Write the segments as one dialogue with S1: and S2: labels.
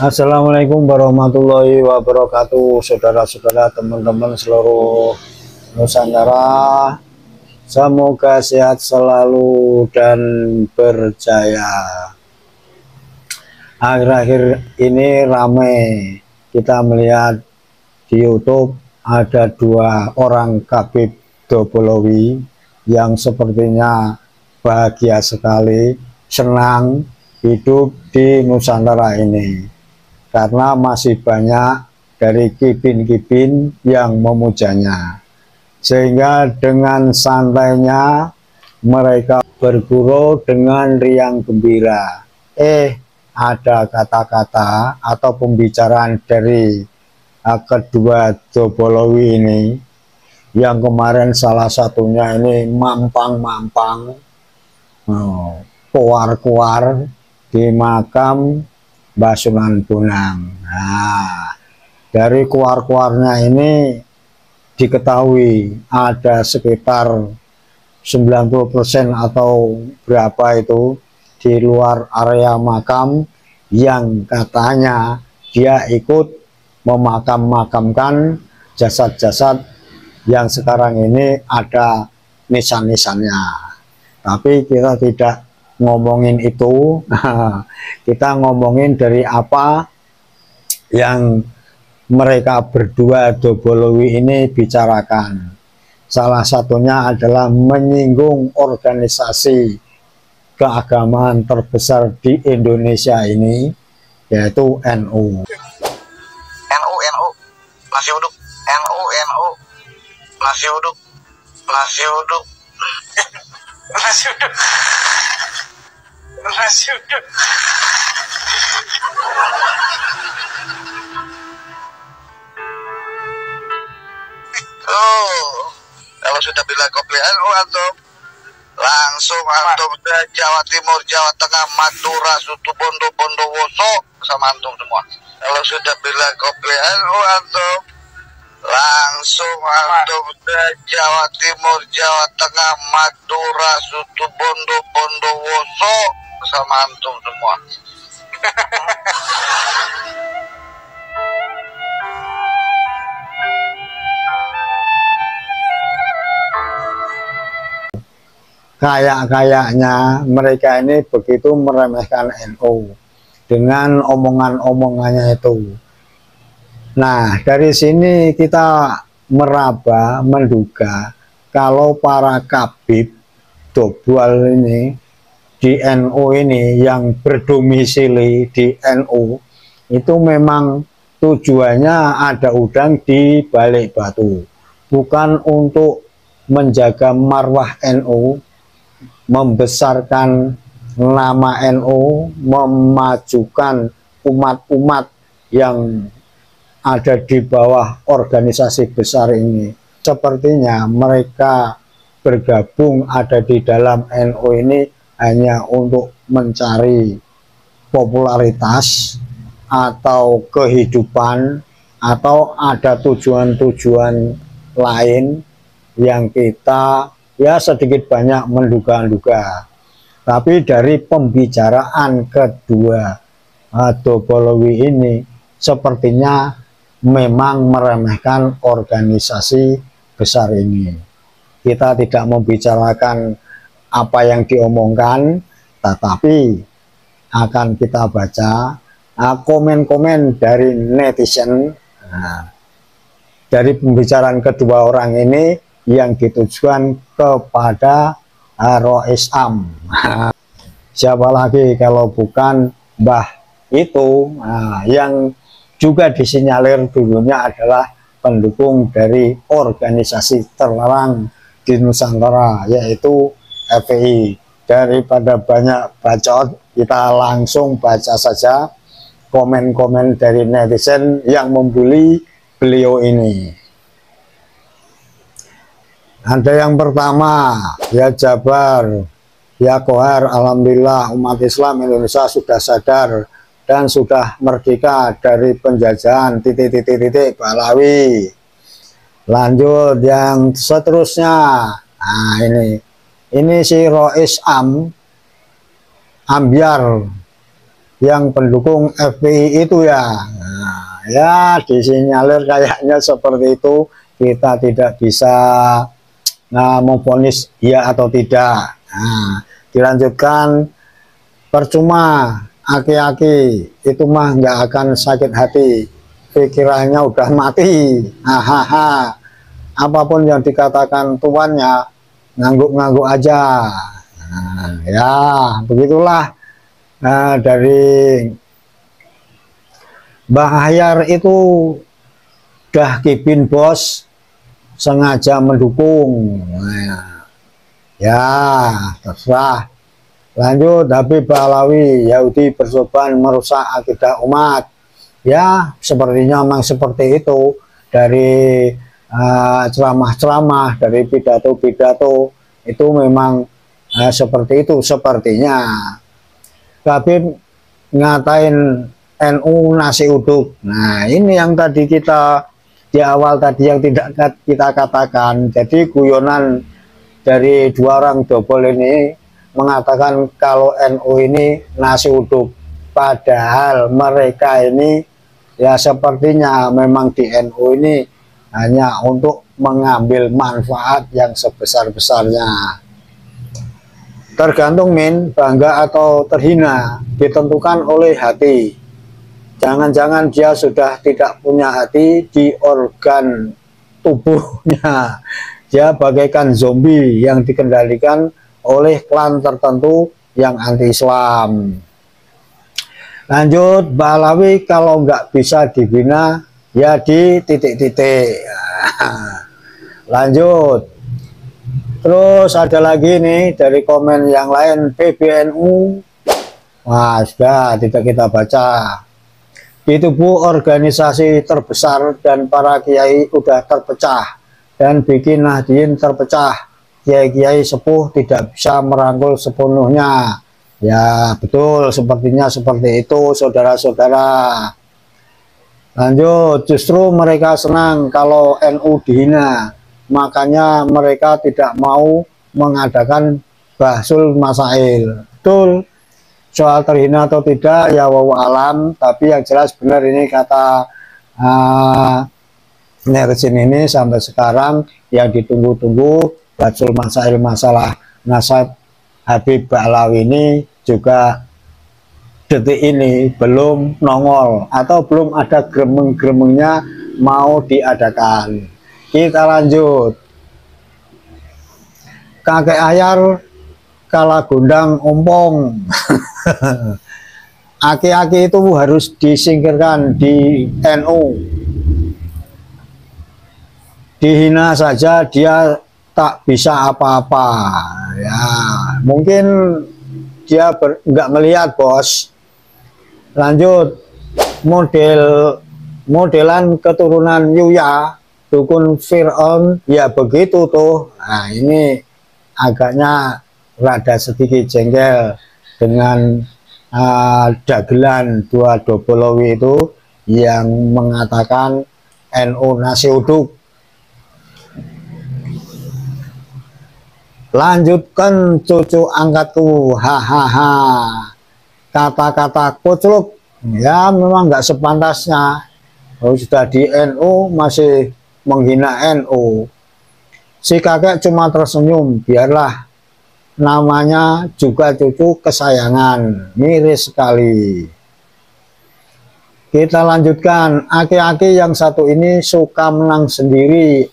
S1: Assalamualaikum warahmatullahi wabarakatuh, saudara-saudara, teman-teman seluruh Nusantara. Semoga sehat selalu dan berjaya. Akhir-akhir ini ramai kita melihat di YouTube ada dua orang Khabib Dobolowi yang sepertinya bahagia sekali, senang hidup di Nusantara ini. Karena masih banyak dari kibin-kibin yang memujanya, sehingga dengan santainya mereka bergurau dengan riang gembira. Ada kata-kata atau pembicaraan dari kedua Dobolowi ini, yang kemarin salah satunya ini mampang-mampang, kuar-kuar di makam Mbah Sunan Bonang. Nah, dari kuar-kuarnya ini diketahui ada sekitar 90% atau berapa itu di luar area makam yang katanya dia ikut memakam-makamkan jasad-jasad yang sekarang ini ada nisan-nisannya. Tapi kita tidak ngomongin itu, kita ngomongin dari apa yang mereka berdua Dobolowi ini bicarakan. Salah satunya adalah menyinggung organisasi keagamaan terbesar di Indonesia ini, yaitu NU.
S2: NU masih hidup, NU masih hidup, masih hidup, masih hidup. Masih udah. Kalau sudah bilang koplean antum, langsung antum ke Jawa Timur, Jawa Tengah, Madura, Situbondo, Bondowoso sama antum semua. Kalau sudah bilang koplean antum, langsung antum ke Jawa Timur, Jawa Tengah, Madura, Situbondo, Bondowoso sama antum semua.
S1: Kayak-kayaknya mereka ini begitu meremehkan NU dengan omongan-omongannya itu. Nah, dari sini kita meraba, menduga kalau para Khabib Dobol ini di NU ini yang berdomisili di NU itu memang tujuannya ada udang di balik batu, bukan untuk menjaga marwah NU, membesarkan nama NU, memajukan umat-umat yang ada di bawah organisasi besar ini. Sepertinya mereka bergabung ada di dalam NU ini hanya untuk mencari popularitas atau kehidupan, atau ada tujuan-tujuan lain yang kita ya sedikit banyak menduga-duga. Tapi dari pembicaraan kedua Dobolowi ini sepertinya memang meremehkan organisasi besar ini. Kita tidak membicarakan apa yang diomongkan, tetapi akan kita baca komen-komen dari netizen. Dari pembicaraan kedua orang ini yang ditujukan kepada Rois Am. Siapa lagi kalau bukan Mbah itu, yang juga disinyalir dulunya adalah pendukung dari organisasi terlarang di Nusantara, yaitu FPI. Daripada banyak bacot, kita langsung baca saja komen-komen dari netizen yang membuli beliau ini. Ada yang pertama, ya Jabar, ya Kohar, alhamdulillah umat Islam Indonesia sudah sadar dan sudah merdeka dari penjajahan titik-titik Balawi. Lanjut yang seterusnya. Nah, ini si Rois Ambiar yang pendukung FPI itu ya. Nah, ya disinyalir kayaknya seperti itu, kita tidak bisa memvonis ya atau tidak. Nah, dilanjutkan, percuma aki-aki itu mah nggak akan sakit hati, pikirannya udah mati. Hahaha, apapun yang dikatakan tuannya ngangguk-ngangguk aja. Nah, ya begitulah. Dari Mbah Ahyar itu dah kibin bos, sengaja mendukung. Nah, ya terserah. Lanjut, Habib Alawi, Yahudi bersoban merusak akidah umat. Ya sepertinya memang seperti itu, dari ceramah-ceramah, dari pidato-pidato itu memang seperti itu sepertinya. Habib ngatain NU nasi uduk. Nah ini yang tadi kita di awal tadi yang tidak kita katakan. Jadi guyonan dari dua orang dobol ini mengatakan kalau NU ini nasi uduk, padahal mereka ini ya sepertinya memang di NU ini hanya untuk mengambil manfaat yang sebesar-besarnya. Tergantung Min, bangga atau terhina ditentukan oleh hati. Jangan-jangan dia sudah tidak punya hati di organ tubuhnya. Dia bagaikan zombie yang dikendalikan oleh klan tertentu yang anti-Islam. Lanjut, Balawi kalau nggak bisa dibina ya di titik-titik. Lanjut. Terus ada lagi nih dari komen yang lain, PBNU. Wah, sudah tidak kita baca. Di tubuh organisasi terbesar dan para kiai udah terpecah dan bikin Nahdien terpecah. Kiai-kiai sepuh tidak bisa merangkul sepenuhnya. Ya betul, sepertinya seperti itu saudara-saudara. Lanjut, justru mereka senang kalau NU dihina. Makanya mereka tidak mau mengadakan bahsul masail. Betul, soal terhina atau tidak ya wallahu alam, tapi yang jelas benar ini kata netizen ini sampai sekarang yang ditunggu-tunggu bahsul masail masalah nasab Habib Ba'alawi ini juga detik ini belum nongol atau belum ada gremeng-gremengnya mau diadakan. Kita lanjut. Kakek Ahyar kalah gondang ompong. Aki-aki itu harus disingkirkan di NU. Dihina saja dia tak bisa apa-apa. Ya, mungkin dia nggak melihat bos. Lanjut, modelan keturunan Yuya dukun Fir'aun ya begitu tuh. Nah ini agaknya rada sedikit jengkel dengan dagelan dua dobolowi itu yang mengatakan NU nasi uduk. Lanjutkan cucu angkatku, hahaha. Kata-kata kucluk ya memang nggak sepantasnya. Kalau sudah di NU masih menghina NU. Si kakek cuma tersenyum, biarlah, namanya juga cucu kesayangan, miris sekali. Kita lanjutkan, aki-aki yang satu ini suka menang sendiri.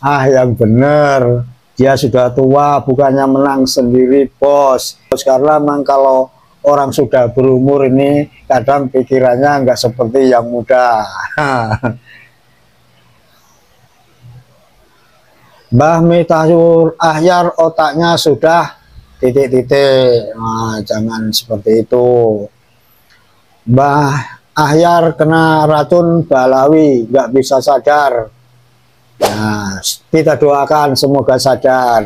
S1: Ah yang bener, dia sudah tua bukannya menang sendiri bos. Karena memang kalau orang sudah berumur ini kadang pikirannya nggak seperti yang muda. Mbah Miftahul Ahyar otaknya sudah titik-titik. Nah, jangan seperti itu. Mbah Ahyar kena racun Balawi, nggak bisa sadar. Nah, kita doakan semoga sadar.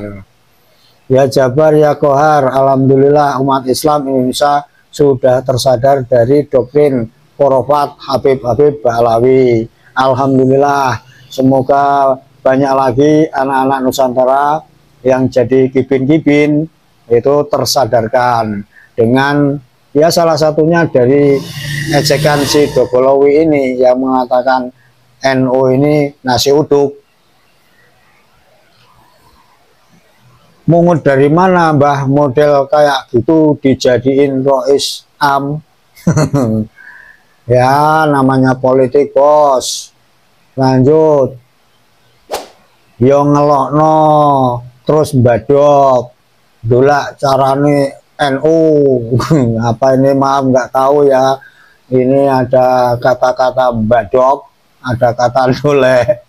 S1: Ya Jabar, ya Kohar, alhamdulillah umat Islam Indonesia sudah tersadar dari doktrin khurafat Habib Ba'alawi. Alhamdulillah, semoga banyak lagi anak-anak Nusantara yang jadi kibin-kibin itu tersadarkan dengan Ya salah satunya dari ejekan si Dobolowi ini yang mengatakan NU ini nasi uduk. Mungut dari mana Mbah model kayak gitu dijadiin Rois Am? Ya namanya politik bos. Lanjut. Yo ngelokno terus badok. Dolak carane NU. Apa ini, maaf nggak tahu ya. Ini ada kata-kata badok, ada kata dolek.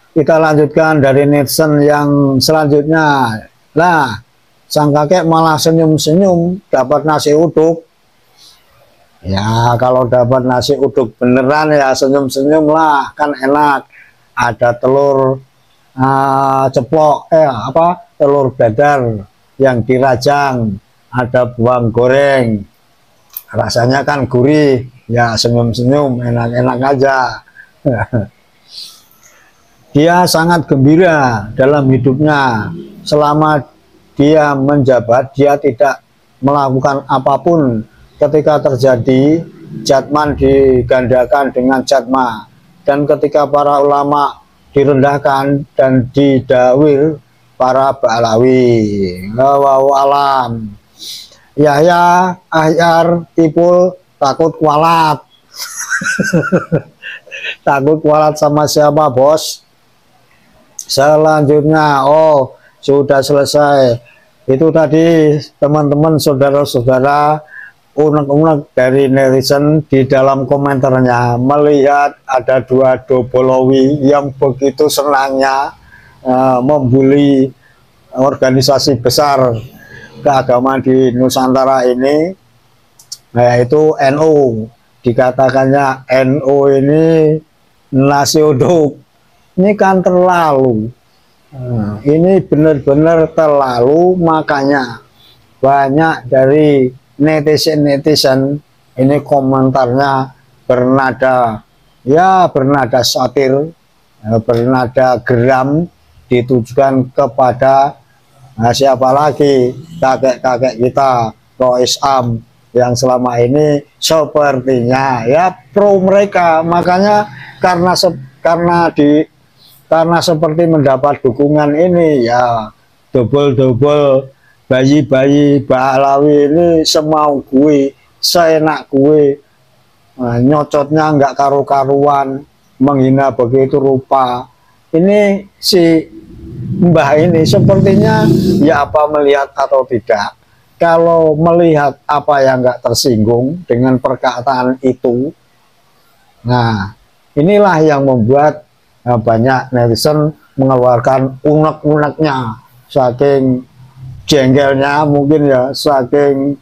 S1: Kita lanjutkan dari netizen yang selanjutnya. Nah, sang kakek malah senyum-senyum dapat nasi uduk. Ya, kalau dapat nasi uduk beneran ya senyum-senyum lah, kan enak. Ada telur ceplok, telur dadar yang dirajang, ada bawang goreng. Rasanya kan gurih, ya senyum-senyum, enak-enak aja. Dia sangat gembira dalam hidupnya. Selama dia menjabat, dia tidak melakukan apapun. Ketika terjadi jatman digandakan dengan jatma, dan ketika para ulama direndahkan dan didawil para ba'alawi. Wallahu alam. Yahya Ahyar Tipul takut kualat. Takut kualat sama siapa bos? Selanjutnya, oh sudah selesai. Itu tadi teman-teman, saudara-saudara, unek-unek dari netizen di dalam komentarnya melihat ada dua Dobolowi yang begitu senangnya membuli organisasi besar keagamaan di Nusantara ini, yaitu NU. Dikatakannya NU ini nasi uduk. Ini kan terlalu, ini benar-benar terlalu, makanya banyak dari netizen ini komentarnya bernada satir, bernada geram, ditujukan kepada siapa lagi, kakek-kakek kita, Rois Am, yang selama ini sepertinya ya pro mereka. Makanya karena seperti mendapat dukungan ini, ya double bayi-bayi Ba'alawi ini semau gue, seenak gue, nyocotnya nggak karu-karuan, menghina begitu rupa. Ini si Mbah ini sepertinya ya apa melihat atau tidak. Kalau melihat apa yang nggak tersinggung dengan perkataan itu, nah inilah yang membuat banyak netizen mengeluarkan unek-uneknya, saking jengkelnya mungkin ya, saking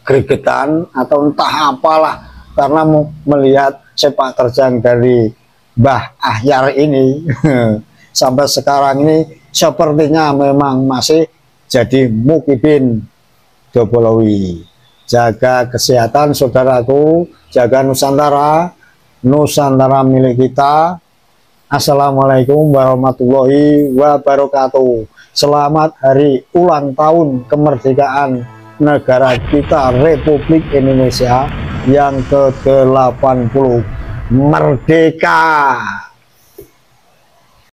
S1: gregetan atau entah apalah, karena melihat sepak terjang dari Mbah Ahyar ini sampai sekarang ini sepertinya memang masih jadi mukibin Dobolowi. Jaga kesehatan saudaraku, jaga Nusantara, Nusantara milik kita. Assalamualaikum warahmatullahi wabarakatuh. Selamat hari ulang tahun kemerdekaan negara kita Republik Indonesia yang ke-80. Merdeka!